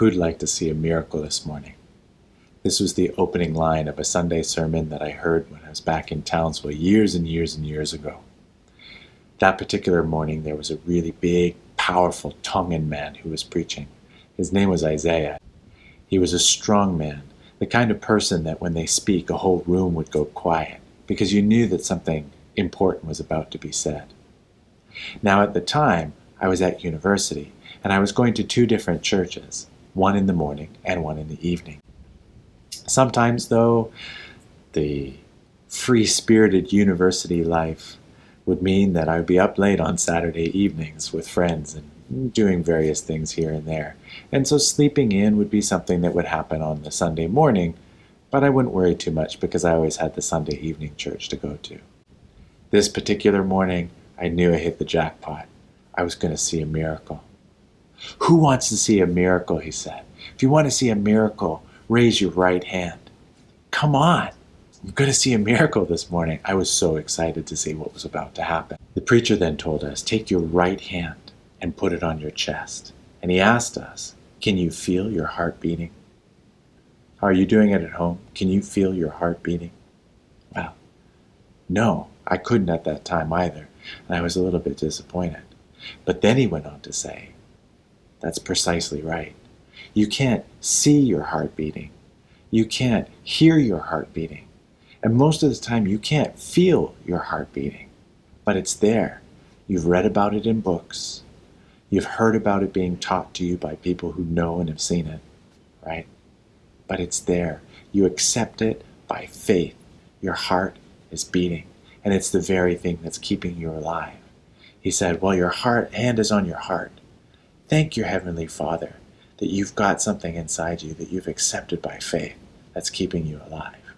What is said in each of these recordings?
Who'd like to see a miracle this morning? This was the opening line of a Sunday sermon that I heard when I was back in Townsville years and years and years ago. That particular morning, there was a really big, powerful Tongan man who was preaching. His name was Isaiah. He was a strong man, the kind of person that when they speak, a whole room would go quiet, because you knew that something important was about to be said. Now, at the time, I was at university, and I was going to two different churches, one in the morning and one in the evening. Sometimes, though, the free-spirited university life would mean that I would be up late on Saturday evenings with friends and doing various things here and there. And so sleeping in would be something that would happen on the Sunday morning, but I wouldn't worry too much because I always had the Sunday evening church to go to. This particular morning, I knew I hit the jackpot. I was going to see a miracle. Who wants to see a miracle, he said. If you want to see a miracle, raise your right hand. Come on, I'm going to see a miracle this morning. I was so excited to see what was about to happen. The preacher then told us, take your right hand and put it on your chest. And he asked us, can you feel your heart beating? How are you doing it at home? Can you feel your heart beating? Well, no, I couldn't at that time either, and I was a little bit disappointed. But then he went on to say, that's precisely right. You can't see your heart beating. You can't hear your heart beating. And most of the time you can't feel your heart beating. But it's there. You've read about it in books. You've heard about it being taught to you by people who know and have seen it, right? But it's there. You accept it by faith. Your heart is beating. And it's the very thing that's keeping you alive. He said, well, your hand is on your heart. Thank your Heavenly Father that you've got something inside you that you've accepted by faith that's keeping you alive.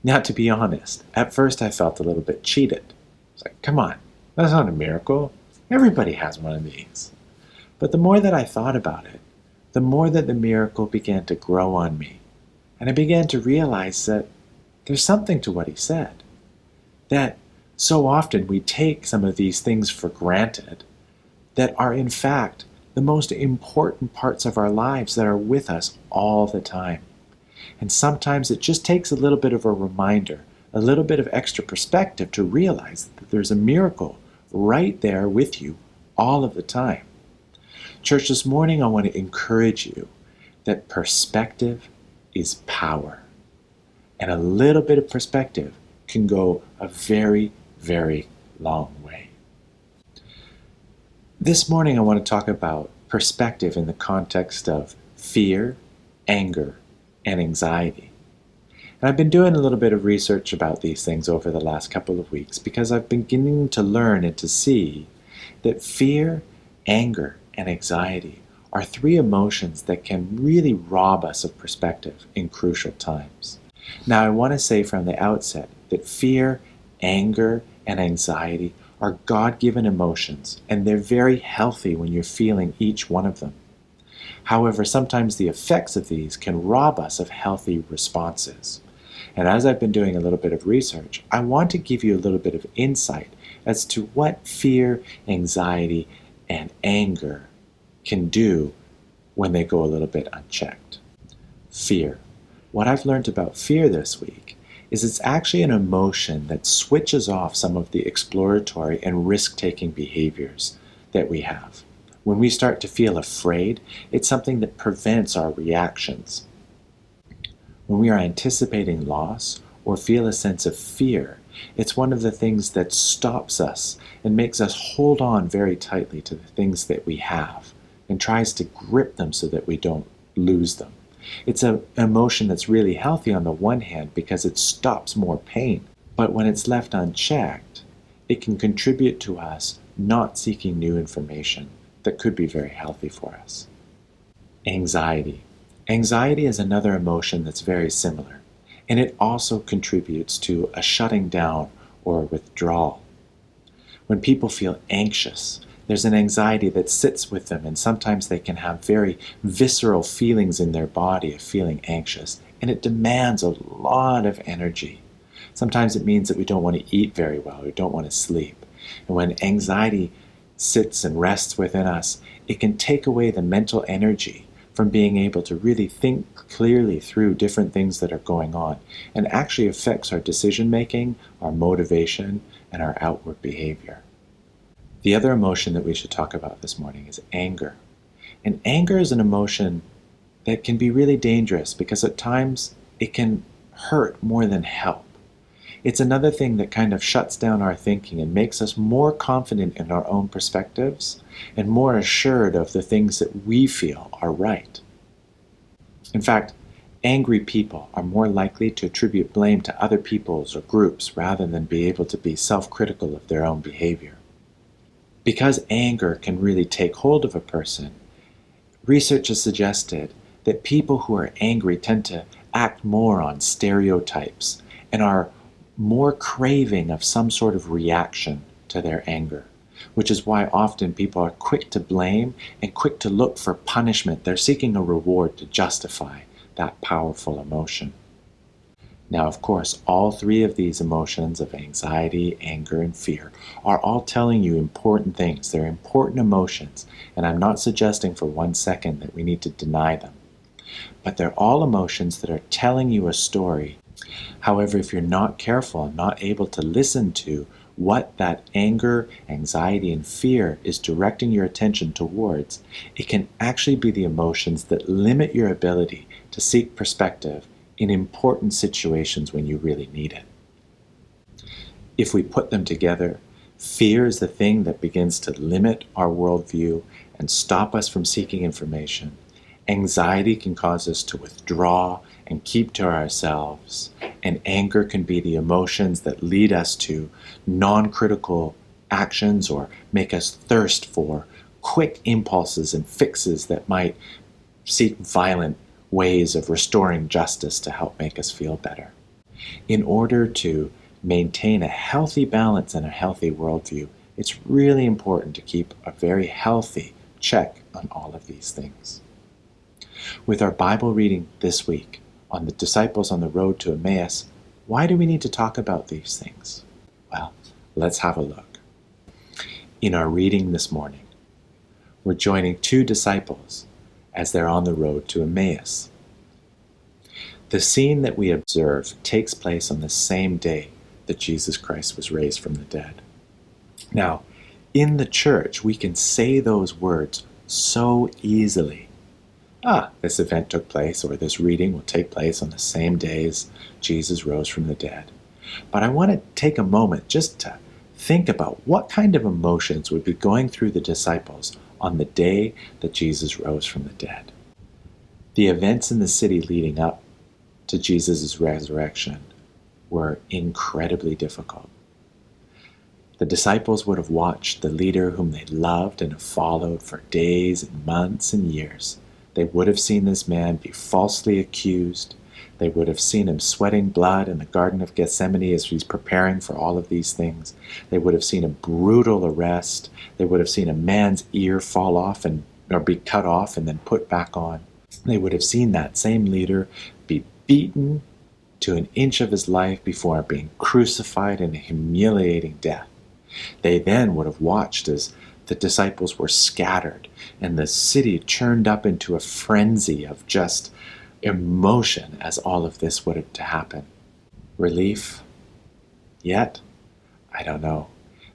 Now, to be honest, at first I felt a little bit cheated. It's like, come on, that's not a miracle. Everybody has one of these. But the more that I thought about it, the more that the miracle began to grow on me. And I began to realize that there's something to what he said. That so often we take some of these things for granted that are in fact the most important parts of our lives that are with us all the time. And sometimes it just takes a little bit of a reminder, a little bit of extra perspective to realize that there's a miracle right there with you all of the time. Church, this morning I want to encourage you that perspective is power. And a little bit of perspective can go a very, very long way. This morning I want to talk about perspective in the context of fear, anger, and anxiety. And I've been doing a little bit of research about these things over the last couple of weeks because I've been beginning to learn and to see that fear, anger, and anxiety are three emotions that can really rob us of perspective in crucial times. Now, I want to say from the outset that fear, anger, and anxiety are God-given emotions, and they're very healthy when you're feeling each one of them. However, sometimes the effects of these can rob us of healthy responses. And as I've been doing a little bit of research, I want to give you a little bit of insight as to what fear, anxiety, and anger can do when they go a little bit unchecked. Fear. What I've learned about fear this week is it's actually an emotion that switches off some of the exploratory and risk-taking behaviors that we have. When we start to feel afraid, it's something that prevents our reactions. When we are anticipating loss or feel a sense of fear, it's one of the things that stops us and makes us hold on very tightly to the things that we have and tries to grip them so that we don't lose them. It's an emotion that's really healthy on the one hand because it stops more pain, but when it's left unchecked, it can contribute to us not seeking new information that could be very healthy for us. Anxiety. Anxiety is another emotion that's very similar, and it also contributes to a shutting down or withdrawal. When people feel anxious, there's an anxiety that sits with them, and sometimes they can have very visceral feelings in their body of feeling anxious, and it demands a lot of energy. Sometimes it means that we don't want to eat very well, we don't want to sleep. And when anxiety sits and rests within us, it can take away the mental energy from being able to really think clearly through different things that are going on, and actually affects our decision making, our motivation, and our outward behavior. The other emotion that we should talk about this morning is anger. And anger is an emotion that can be really dangerous because at times it can hurt more than help. It's another thing that kind of shuts down our thinking and makes us more confident in our own perspectives and more assured of the things that we feel are right. In fact, angry people are more likely to attribute blame to other people's or groups rather than be able to be self-critical of their own behavior. Because anger can really take hold of a person, research has suggested that people who are angry tend to act more on stereotypes and are more craving of some sort of reaction to their anger, which is why often people are quick to blame and quick to look for punishment. They're seeking a reward to justify that powerful emotion. Now, of course, all three of these emotions of anxiety, anger, and fear are all telling you important things. They're important emotions, and I'm not suggesting for 1 second that we need to deny them. But they're all emotions that are telling you a story. However, if you're not careful and not able to listen to what that anger, anxiety, and fear is directing your attention towards, it can actually be the emotions that limit your ability to seek perspective in important situations when you really need it. If we put them together, fear is the thing that begins to limit our worldview and stop us from seeking information. Anxiety can cause us to withdraw and keep to ourselves, and anger can be the emotions that lead us to non-critical actions or make us thirst for quick impulses and fixes that might seek violent ways of restoring justice to help make us feel better. In order to maintain a healthy balance and a healthy worldview, it's really important to keep a very healthy check on all of these things. With our Bible reading this week on the disciples on the road to Emmaus, why do we need to talk about these things? Well, let's have a look. In our reading this morning, we're joining two disciples as they're on the road to Emmaus. The scene that we observe takes place on the same day that Jesus Christ was raised from the dead. Now, in the church, we can say those words so easily. This event took place, or this reading will take place on the same day as Jesus rose from the dead. But I want to take a moment just to think about what kind of emotions would be going through the disciples on the day that Jesus rose from the dead. The events in the city leading up to Jesus' resurrection were incredibly difficult. The disciples would have watched the leader whom they loved and have followed for days and months and years. They would have seen this man be falsely accused. They would have seen him sweating blood in the Garden of Gethsemane as he's preparing for all of these things. They would have seen a brutal arrest. They would have seen a man's ear fall off or be cut off and then put back on. They would have seen that same leader be beaten to an inch of his life before being crucified in a humiliating death. They then would have watched as the disciples were scattered and the city churned up into a frenzy of just emotion as all of this would have to happen. Relief? Yet? I don't know.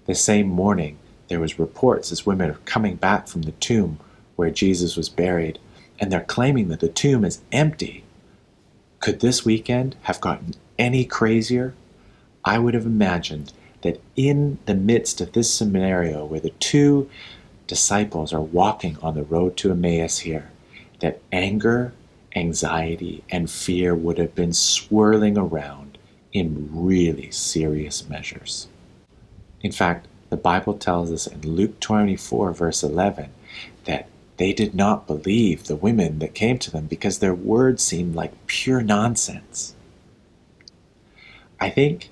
The same morning, there was reports as women are coming back from the tomb where Jesus was buried, and they're claiming that the tomb is empty. Could this weekend have gotten any crazier? I would have imagined that in the midst of this scenario where the two disciples are walking on the road to Emmaus here, that anger, anxiety, and fear would have been swirling around in really serious measures. In fact, the Bible tells us in Luke 24, verse 11, that they did not believe the women that came to them because their words seemed like pure nonsense. I think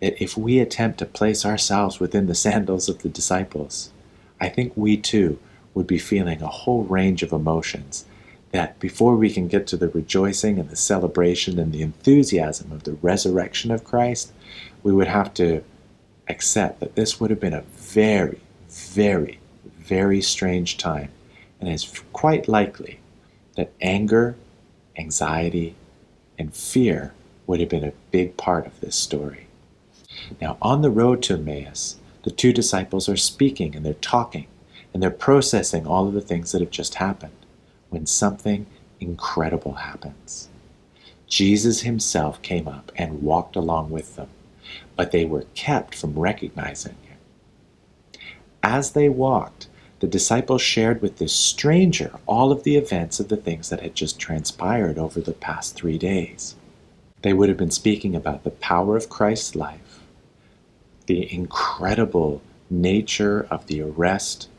that if we attempt to place ourselves within the sandals of the disciples, I think we too would be feeling a whole range of emotions that before we can get to the rejoicing and the celebration and the enthusiasm of the resurrection of Christ, we would have to accept that this would have been a very, very, very strange time and it's quite likely that anger, anxiety, and fear would have been a big part of this story. Now, on the road to Emmaus, the two disciples are speaking and they're talking and they're processing all of the things that have just happened when something incredible happens. Jesus himself came up and walked along with them, but they were kept from recognizing him. As they walked, the disciples shared with this stranger all of the events of the things that had just transpired over the past 3 days. They would have been speaking about the power of Christ's life, the incredible nature of the arrest,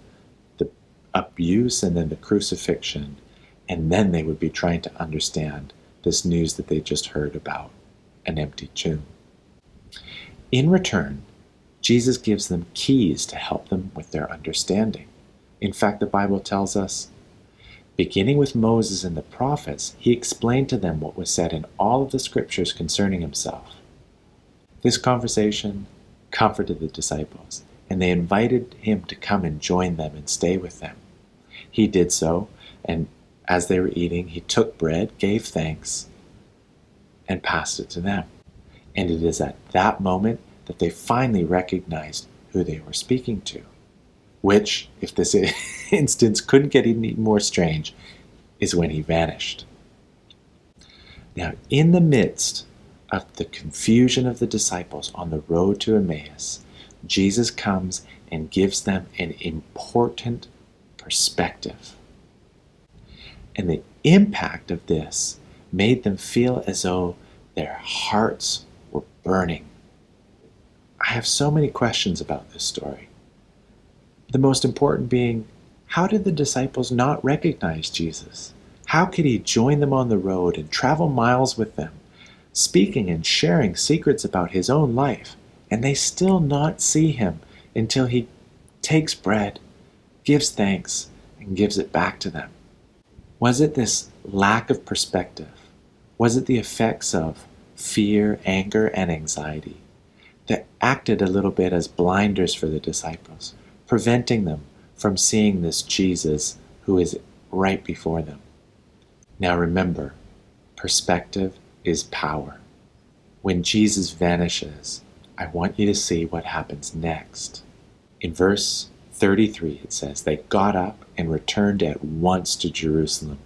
the abuse, and then the crucifixion, and then they would be trying to understand this news that they just heard about an empty tomb. In return, Jesus gives them keys to help them with their understanding. In fact, the Bible tells us, beginning with Moses and the prophets, he explained to them what was said in all of the scriptures concerning himself. This conversation comforted the disciples, and they invited him to come and join them and stay with them. He did so, and as they were eating, he took bread, gave thanks, and passed it to them. And it is at that moment that they finally recognized who they were speaking to, which, if this instance couldn't get any more strange, is when he vanished. Now, in the midst of the confusion of the disciples on the road to Emmaus, Jesus comes and gives them an important perspective. And the impact of this made them feel as though their hearts were burning. I have so many questions about this story. The most important being, how did the disciples not recognize Jesus? How could he join them on the road and travel miles with them, speaking and sharing secrets about his own life, and they still not see him until he takes bread, gives thanks, and gives it back to them? Was it this lack of perspective? Was it the effects of fear, anger, and anxiety that acted a little bit as blinders for the disciples, preventing them from seeing this Jesus who is right before them? Now remember, perspective is power. When Jesus vanishes, I want you to see what happens next. In verse 33, it says, they got up and returned at once to Jerusalem.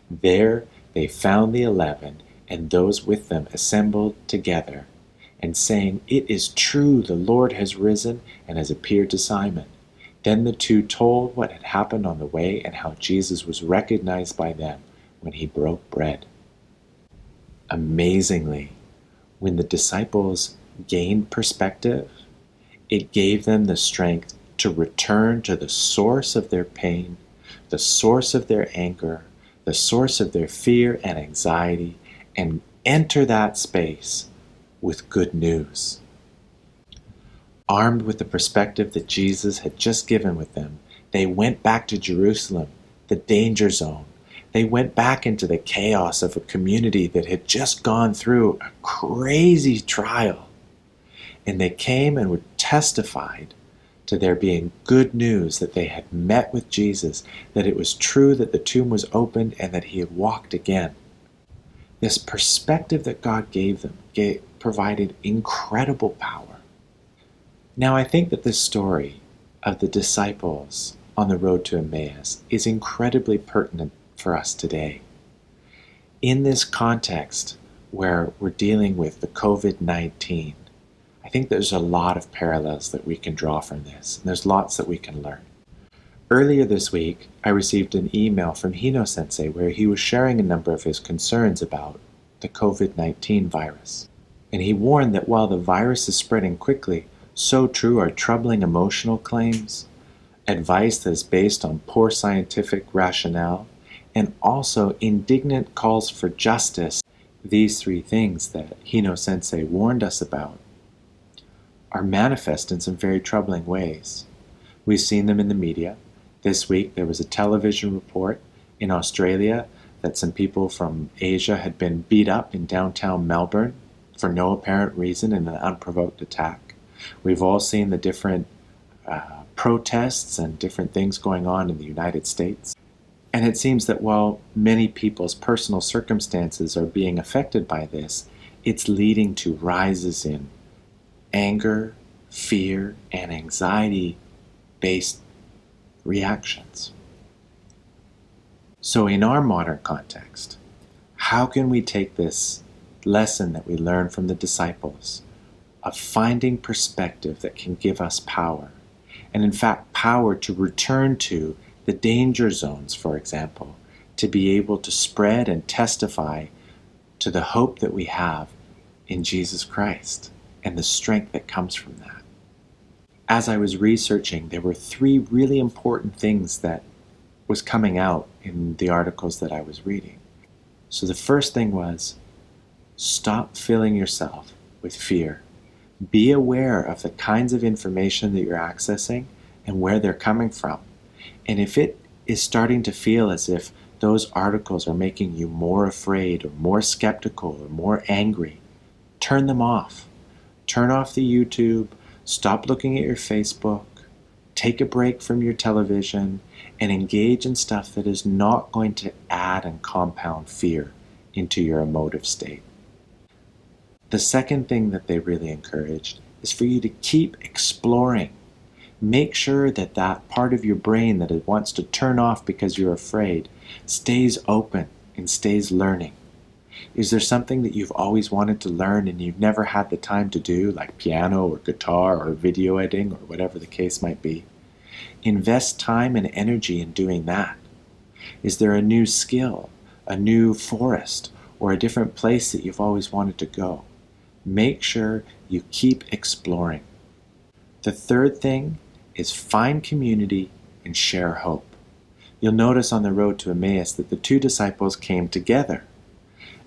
There they found the 11 and those with them assembled together, and saying, it is true, the Lord has risen and has appeared to Simon. Then the two told what had happened on the way and how Jesus was recognized by them when he broke bread. Amazingly, when the disciples gained perspective, it gave them the strength to return to the source of their pain, the source of their anger, the source of their fear and anxiety, and enter that space with good news. Armed with the perspective that Jesus had just given with them, they went back to Jerusalem, the danger zone. They went back into the chaos of a community that had just gone through a crazy trial. And they came and were testified to there being good news that they had met with Jesus, that it was true that the tomb was opened and that he had walked again. This perspective that God gave them provided incredible power. Now I think that this story of the disciples on the road to Emmaus is incredibly pertinent for us today. In this context where we're dealing with the COVID-19, I think there's a lot of parallels that we can draw from this, and there's lots that we can learn. Earlier this week, I received an email from Hino Sensei where he was sharing a number of his concerns about the COVID-19 virus. And he warned that while the virus is spreading quickly, so too are troubling emotional claims, advice that is based on poor scientific rationale, and also indignant calls for justice. These three things that Hino Sensei warned us about are manifest in some very troubling ways. We've seen them in the media. This week there was a television report in Australia that some people from Asia had been beat up in downtown Melbourne for no apparent reason in an unprovoked attack. We've all seen the different protests and different things going on in the United States. And it seems that while many people's personal circumstances are being affected by this, it's leading to rises in anger, fear, and anxiety-based reactions. So in our modern context, how can we take this lesson that we learned from the disciples of finding perspective that can give us power, and in fact power to return to the danger zones, for example, to be able to spread and testify to the hope that we have in Jesus Christ and the strength that comes from that? As I was researching, there were 3 really important things that was coming out in the articles that I was reading. So the first thing was, stop filling yourself with fear. Be aware of the kinds of information that you're accessing and where they're coming from. And if it is starting to feel as if those articles are making you more afraid or more skeptical or more angry, turn them off. Turn off the YouTube, stop looking at your Facebook, take a break from your television, and engage in stuff that is not going to add and compound fear into your emotive state. The second thing that they really encouraged is for you to keep exploring. Make sure that that part of your brain that it wants to turn off because you're afraid stays open and stays learning. Is there something that you've always wanted to learn and you've never had the time to do, like piano or guitar or video editing or whatever the case might be? Invest time and energy in doing that. Is there a new skill, a new forest, or a different place that you've always wanted to go? Make sure you keep exploring. The third thing is find community and share hope. You'll notice on the road to Emmaus that the 2 disciples came together.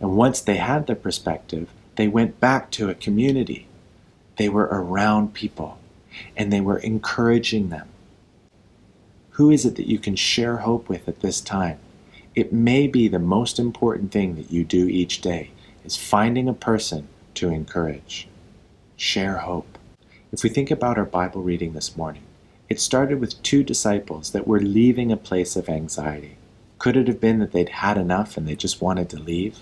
And once they had their perspective, they went back to a community. They were around people, and they were encouraging them. Who is it that you can share hope with at this time? It may be the most important thing that you do each day, is finding a person to encourage. Share hope. If we think about our Bible reading this morning, it started with 2 disciples that were leaving a place of anxiety. Could it have been that they'd had enough and they just wanted to leave?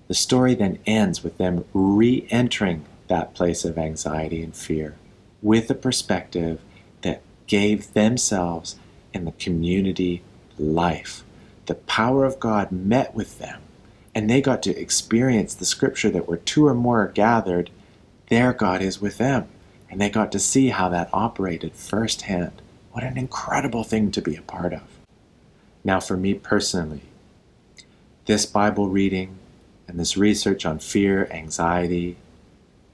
The story then ends with them re-entering that place of anxiety and fear with a perspective that gave themselves and the community life. The power of God met with them, and they got to experience the scripture that where 2 or more are gathered, there God is with them. And they got to see how that operated firsthand. What an incredible thing to be a part of. Now for me personally, this Bible reading and this research on fear, anxiety,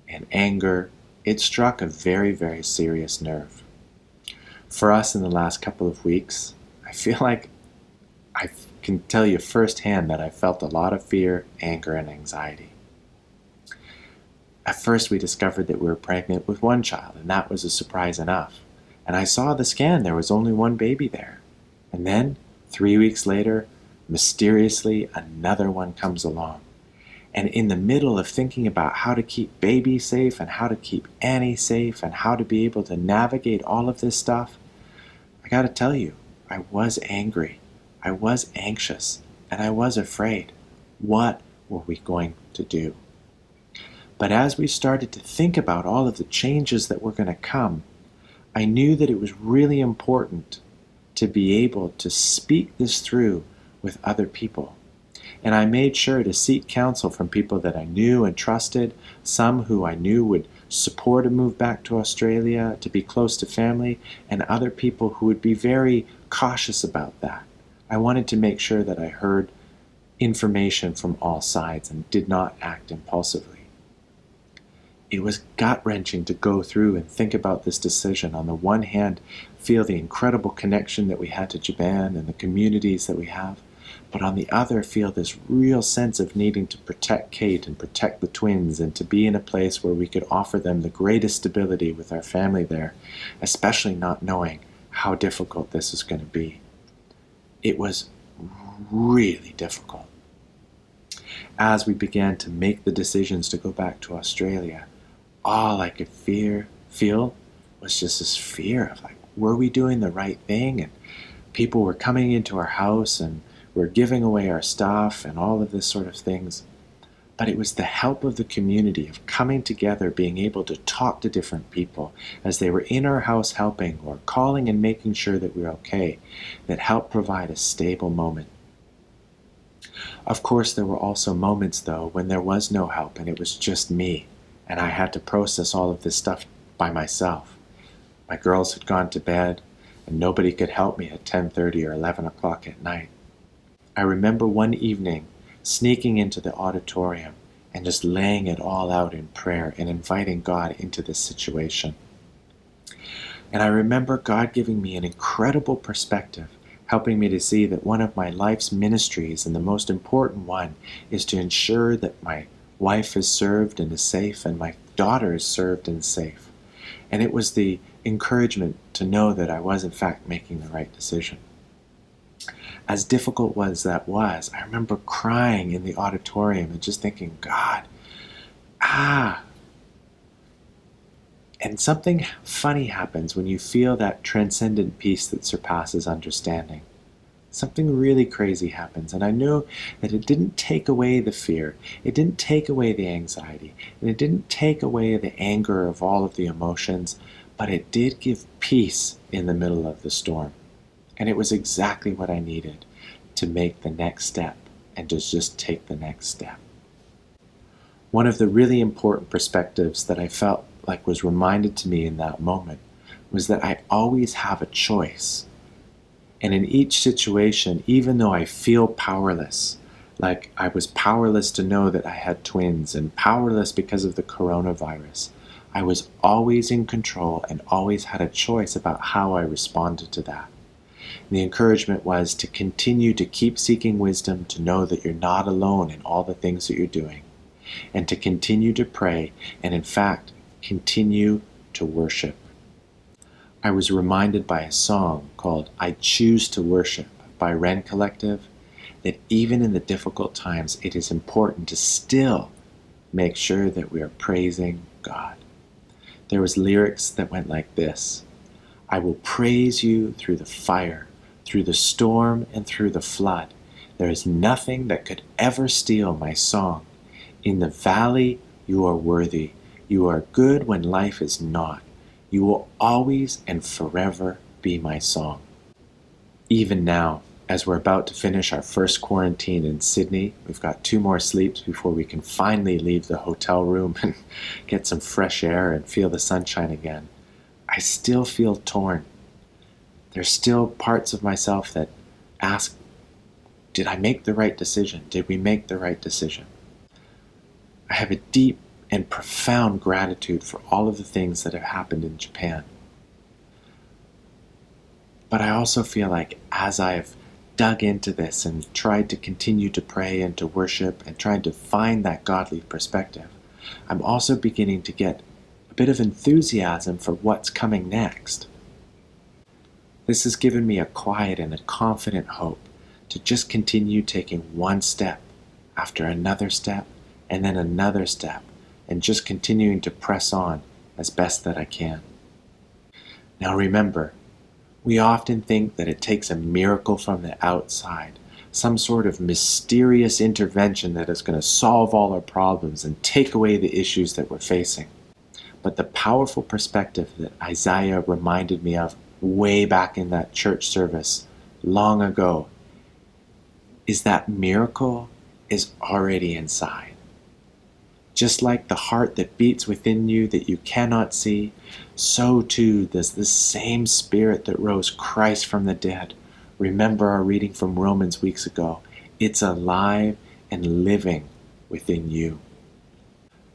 and anger, it struck a very, very serious nerve. For us in the last couple of weeks, I feel like I can tell you firsthand that I felt a lot of fear, anger, and anxiety. At first we discovered that we were pregnant with 1 child, and that was a surprise enough. And I saw the scan, there was only 1 baby there. And then, 3 weeks later, mysteriously another one comes along. And in the middle of thinking about how to keep baby safe and how to keep Annie safe and how to be able to navigate all of this stuff, I gotta tell you, I was angry, I was anxious, and I was afraid. What were we going to do? But as we started to think about all of the changes that were going to come, I knew that it was really important to be able to speak this through with other people. And I made sure to seek counsel from people that I knew and trusted, some who I knew would support a move back to Australia, to be close to family, and other people who would be very cautious about that. I wanted to make sure that I heard information from all sides and did not act impulsively. It was gut-wrenching to go through and think about this decision. On the one hand, feel the incredible connection that we had to Japan and the communities that we have, but on the other, feel this real sense of needing to protect Kate and protect the twins and to be in a place where we could offer them the greatest stability with our family there, especially not knowing how difficult this is going to be. It was really difficult. As we began to make the decisions to go back to Australia, all I could feel was just this fear of like, were we doing the right thing? And People were coming into our house and were giving away our stuff and all of this sort of things. But it was the help of the community, of coming together, being able to talk to different people as they were in our house helping or calling and making sure that we were okay, that helped provide a stable moment. Of course, there were also moments, though, when there was no help and it was just me, and I had to process all of this stuff by myself. My girls had gone to bed, and nobody could help me at 10:30 or 11 o'clock at night. I remember one evening sneaking into the auditorium and just laying it all out in prayer and inviting God into this situation. And I remember God giving me an incredible perspective, helping me to see that one of my life's ministries, and the most important one, is to ensure that my wife is served and is safe and my daughter is served and safe. And it was the encouragement to know that I was in fact making the right decision. As difficult as that was, I remember crying in the auditorium and just thinking, God, And something funny happens when you feel that transcendent peace that surpasses understanding. Something really crazy happens, and I knew that it didn't take away the fear, it didn't take away the anxiety, and it didn't take away the anger of all of the emotions, but it did give peace in the middle of the storm. And it was exactly what I needed to make the next step and to just take the next step. One of the really important perspectives that I felt like was reminded to me in that moment was that I always have a choice. And in each situation, even though I feel powerless, like I was powerless to know that I had twins and powerless because of the coronavirus, I was always in control and always had a choice about how I responded to that. And the encouragement was to continue to keep seeking wisdom, to know that you're not alone in all the things that you're doing, and to continue to pray, and in fact, continue to worship. I was reminded by a song called I Choose to Worship by Wren Collective that even in the difficult times, it is important to still make sure that we are praising God. There was lyrics that went like this: I will praise you through the fire, through the storm, and through the flood. There is nothing that could ever steal my song. In the valley, you are worthy. You are good when life is not. You will always and forever be my song. Even now, as we're about to finish our first quarantine in Sydney, we've got 2 more sleeps before we can finally leave the hotel room and get some fresh air and feel the sunshine again. I still feel torn. There's still parts of myself that ask, did I make the right decision? Did we make the right decision? I have a deep and profound gratitude for all of the things that have happened in Japan. But I also feel like as I've dug into this and tried to continue to pray and to worship and tried to find that godly perspective, I'm also beginning to get a bit of enthusiasm for what's coming next. This has given me a quiet and a confident hope to just continue taking one step after another step and then another step, and just continuing to press on as best that I can. Now remember, we often think that it takes a miracle from the outside, some sort of mysterious intervention that is going to solve all our problems and take away the issues that we're facing. But the powerful perspective that Isaiah reminded me of way back in that church service long ago is that miracle is already inside. Just like the heart that beats within you that you cannot see, so too does the same Spirit that rose Christ from the dead. Remember our reading from Romans weeks ago. It's alive and living within you.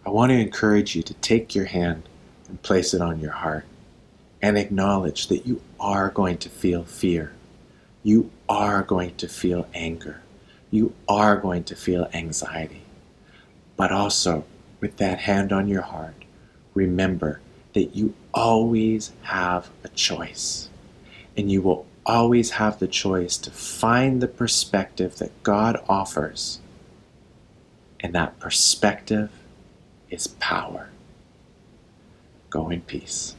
I want to encourage you to take your hand and place it on your heart and acknowledge that you are going to feel fear. You are going to feel anger. You are going to feel anxiety. But also, with that hand on your heart, remember that you always have a choice. And you will always have the choice to find the perspective that God offers. And that perspective is power. Go in peace.